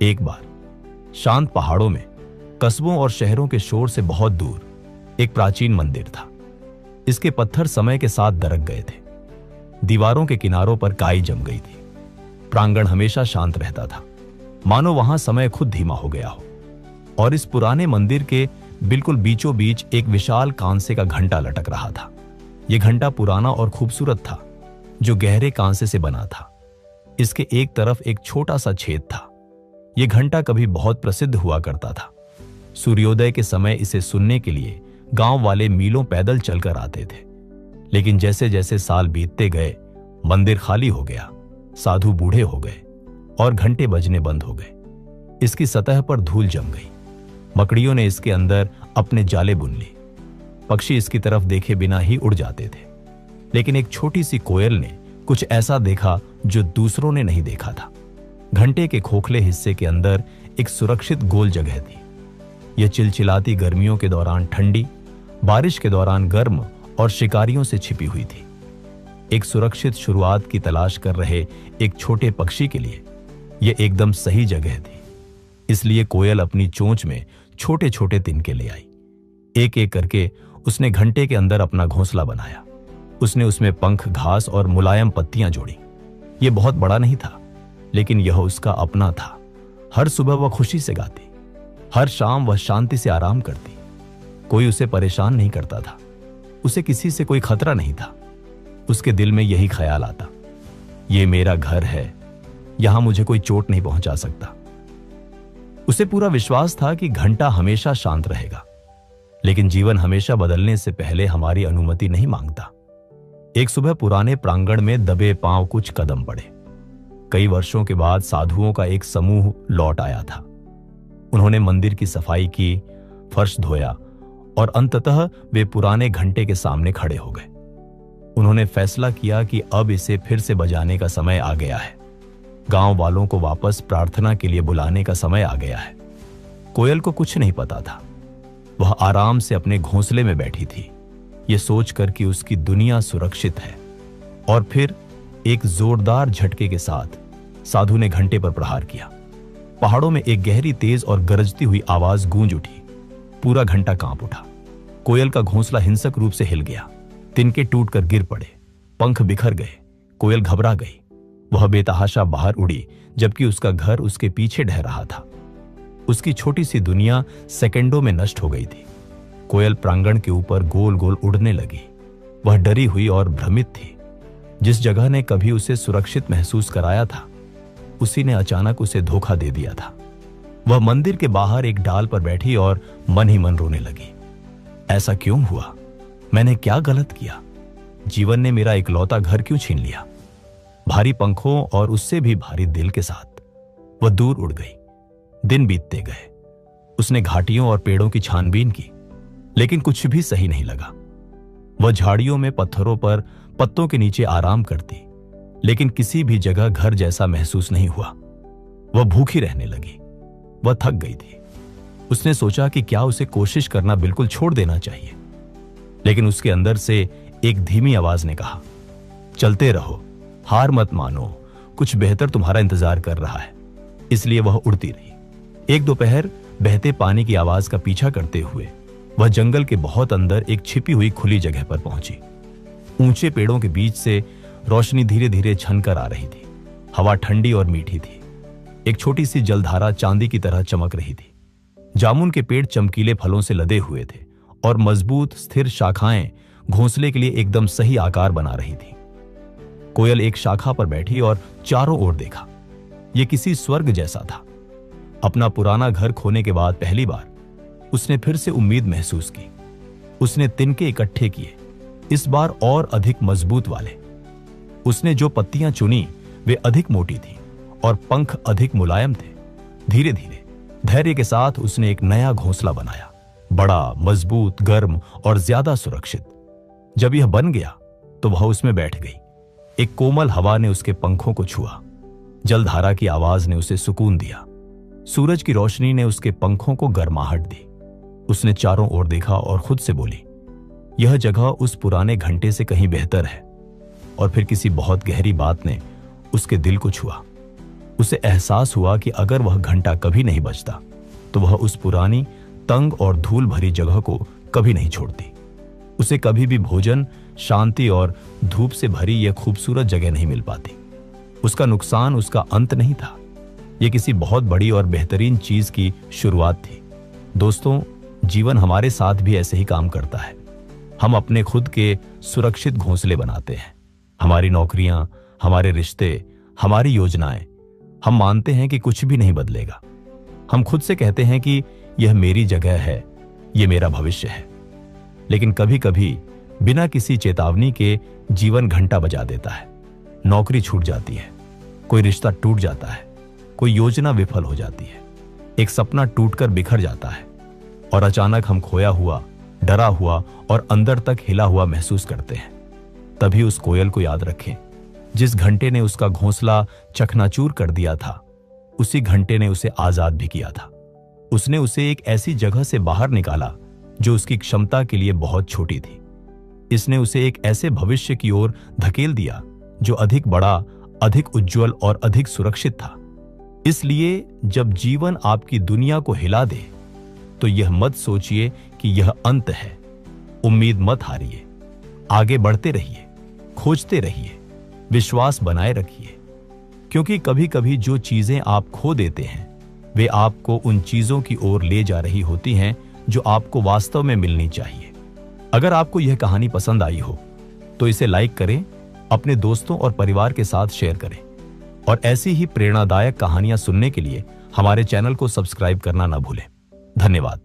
एक बार शांत पहाड़ों में, कस्बों और शहरों के शोर से बहुत दूर एक प्राचीन मंदिर था। इसके पत्थर समय के साथ दरक गए थे, दीवारों के किनारों पर काई जम गई थी। प्रांगण हमेशा शांत रहता था, मानो वहां समय खुद धीमा हो गया हो। और इस पुराने मंदिर के बिल्कुल बीचों बीच एक विशाल कांसे का घंटा लटक रहा था। यह घंटा पुराना और खूबसूरत था, जो गहरे कांसे से बना था। इसके एक तरफ एक छोटा सा छेद था। यह घंटा कभी बहुत प्रसिद्ध हुआ करता था। सूर्योदय के समय इसे सुनने के लिए गांव वाले मीलों पैदल चलकर आते थे। लेकिन जैसे जैसे साल बीतते गए, मंदिर खाली हो गया, साधु बूढ़े हो गए और घंटे बजने बंद हो गए। इसकी सतह पर धूल जम गई। मकड़ियों ने इसके अंदर अपने जाले बुन ली। पक्षी इसकी तरफ देखे बिना ही उड़ जाते थे। लेकिन एक छोटी सी कोयल ने कुछ ऐसा देखा जो दूसरों ने नहीं देखा था। घंटे के खोखले हिस्से के अंदर एक सुरक्षित गोल जगह थी। यह चिलचिलाती गर्मियों के दौरान ठंडी, बारिश के दौरान गर्म और शिकारियों से छिपी हुई थी। एक सुरक्षित शुरुआत की तलाश कर रहे एक छोटे पक्षी के लिए यह एकदम सही जगह थी। इसलिए कोयल अपनी चोंच में छोटे छोटे तिनके ले आई। एक एक करके उसने घंटे के अंदर अपना घोंसला बनाया। उसने उसमें पंख, घास और मुलायम पत्तियां जोड़ी। यह बहुत बड़ा नहीं था, लेकिन यह उसका अपना था। हर सुबह वह खुशी से गाती, हर शाम वह शांति से आराम करती। कोई उसे परेशान नहीं करता था, उसे किसी से कोई खतरा नहीं था। उसके दिल में यही ख्याल आता, ये मेरा घर है, यहां मुझे कोई चोट नहीं पहुंचा सकता। उसे पूरा विश्वास था कि घंटा हमेशा शांत रहेगा। लेकिन जीवन हमेशा बदलने से पहले हमारी अनुमति नहीं मांगता। एक सुबह पुराने प्रांगण में दबे पांव कुछ कदम पड़े। कई वर्षों के बाद साधुओं का एक समूह लौट आया था। उन्होंने मंदिर की सफाई की, फर्श धोया और अंततः वे पुराने घंटे के सामने खड़े हो गए। उन्होंने फैसला किया कि अब इसे फिर से बजाने का समय आ गया है। गांव वालों को वापस प्रार्थना के लिए बुलाने का समय आ गया है। कोयल को कुछ नहीं पता था। वह आराम से अपने घोंसले में बैठी थी, यह सोचकर कि उसकी दुनिया सुरक्षित है। और फिर एक जोरदार झटके के साथ साधु ने घंटे पर प्रहार किया। पहाड़ों में एक गहरी, तेज और गरजती हुई आवाज गूंज उठी। पूरा घंटा कांप उठा। कोयल का घोंसला हिंसक रूप से हिल गया। तिनके टूटकर गिर पड़े, पंख बिखर गए। कोयल घबरा गई। वह बेतहाशा बाहर उड़ी, जबकि उसका घर उसके पीछे ढह रहा था। उसकी छोटी सी दुनिया सेकंडों में नष्ट हो गई थी। कोयल प्रांगण के ऊपर गोल गोल उड़ने लगी। वह डरी हुई और भ्रमित थी। जिस जगह ने कभी उसे सुरक्षित महसूस कराया था, उसी ने अचानक उसे धोखा दे दिया था। वह मंदिर के बाहर एक डाल पर बैठी और मन ही मन रोने लगी। ऐसा क्यों हुआ? मैंने क्या गलत किया? जीवन ने मेरा इकलौता घर क्यों छीन लिया? भारी पंखों और उससे भी भारी दिल के साथ वह दूर उड़ गई। दिन बीतते गए। उसने घाटियों और पेड़ों की छानबीन की, लेकिन कुछ भी सही नहीं लगा। वह झाड़ियों में, पत्थरों पर, पत्तों के नीचे आराम करती, लेकिन किसी भी जगह घर जैसा महसूस नहीं हुआ। वह भूखी रहने लगी। वह थक गई थी। उसने सोचा कि क्या उसे कोशिश करना बिल्कुल छोड़ देना चाहिए। लेकिन उसके अंदर से एक धीमी आवाज ने कहा, चलते रहो, हार मत मानो, कुछ बेहतर तुम्हारा इंतजार कर रहा है। इसलिए वह उड़ती रही। एक दोपहर बहते पानी की आवाज का पीछा करते हुए वह जंगल के बहुत अंदर एक छिपी हुई खुली जगह पर पहुंची। ऊंचे पेड़ों के बीच से रोशनी धीरे धीरे छनकर आ रही थी। हवा ठंडी और मीठी थी। एक छोटी सी जलधारा चांदी की तरह चमक रही थी। जामुन के पेड़ चमकीले फलों से लदे हुए थे और मजबूत स्थिर शाखाएं घोंसले के लिए एकदम सही आकार बना रही थी। कोयल एक शाखा पर बैठी और चारों ओर देखा। यह किसी स्वर्ग जैसा था। अपना पुराना घर खोने के बाद पहली बार उसने फिर से उम्मीद महसूस की। उसने तिनके इकट्ठे किए, इस बार और अधिक मजबूत वाले। उसने जो पत्तियां चुनी वे अधिक मोटी थीं और पंख अधिक मुलायम थे। धीरे धीरे धैर्य के साथ उसने एक नया घोंसला बनाया, बड़ा, मजबूत, गर्म और ज्यादा सुरक्षित। जब यह बन गया तो वह उसमें बैठ गई। एक कोमल हवा ने उसके पंखों को छुआ। जलधारा की आवाज ने उसे सुकून दिया। सूरज की रोशनी ने उसके पंखों को गर्माहट दी। उसने चारों ओर देखा और खुद से बोली, यह जगह उस पुराने घंटे से कहीं बेहतर है। और फिर किसी बहुत गहरी बात ने उसके दिल को छुआ। उसे एहसास हुआ कि अगर वह घंटा कभी नहीं बजता तो वह उस पुरानी तंग और धूल भरी जगह को कभी नहीं छोड़ती। उसे कभी भी भोजन, शांति और धूप से भरी यह खूबसूरत जगह नहीं मिल पाती। उसका नुकसान उसका अंत नहीं था, यह किसी बहुत बड़ी और बेहतरीन चीज की शुरुआत थी। दोस्तों, जीवन हमारे साथ भी ऐसे ही काम करता है। हम अपने खुद के सुरक्षित घोंसले बनाते हैं, हमारी नौकरियां, हमारे रिश्ते, हमारी योजनाएं। हम मानते हैं कि कुछ भी नहीं बदलेगा। हम खुद से कहते हैं कि यह मेरी जगह है, यह मेरा भविष्य है। लेकिन कभी कभी बिना किसी चेतावनी के जीवन घंटा बजा देता है। नौकरी छूट जाती है, कोई रिश्ता टूट जाता है, कोई योजना विफल हो जाती है, एक सपना टूटकर बिखर जाता है और अचानक हम खोया हुआ, डरा हुआ और अंदर तक हिला हुआ महसूस करते हैं। तभी उस कोयल को याद रखें, जिस घंटे ने उसका घोंसला चकनाचूर कर दिया था, उसी घंटे ने उसे आजाद भी किया था। उसने उसे एक ऐसी जगह से बाहर निकाला जो उसकी क्षमता के लिए बहुत छोटी थी। इसने उसे एक ऐसे भविष्य की ओर धकेल दिया जो अधिक बड़ा, अधिक उज्जवल और अधिक सुरक्षित था। इसलिए जब जीवन आपकी दुनिया को हिला दे तो यह मत सोचिए कि यह अंत है। उम्मीद मत हारिए, आगे बढ़ते रहिए, खोजते रहिए, विश्वास बनाए रखिए, क्योंकि कभी कभी जो चीजें आप खो देते हैं वे आपको उन चीजों की ओर ले जा रही होती हैं जो आपको वास्तव में मिलनी चाहिए। अगर आपको यह कहानी पसंद आई हो तो इसे लाइक करें, अपने दोस्तों और परिवार के साथ शेयर करें और ऐसी ही प्रेरणादायक कहानियां सुनने के लिए हमारे चैनल को सब्सक्राइब करना ना भूलें। धन्यवाद।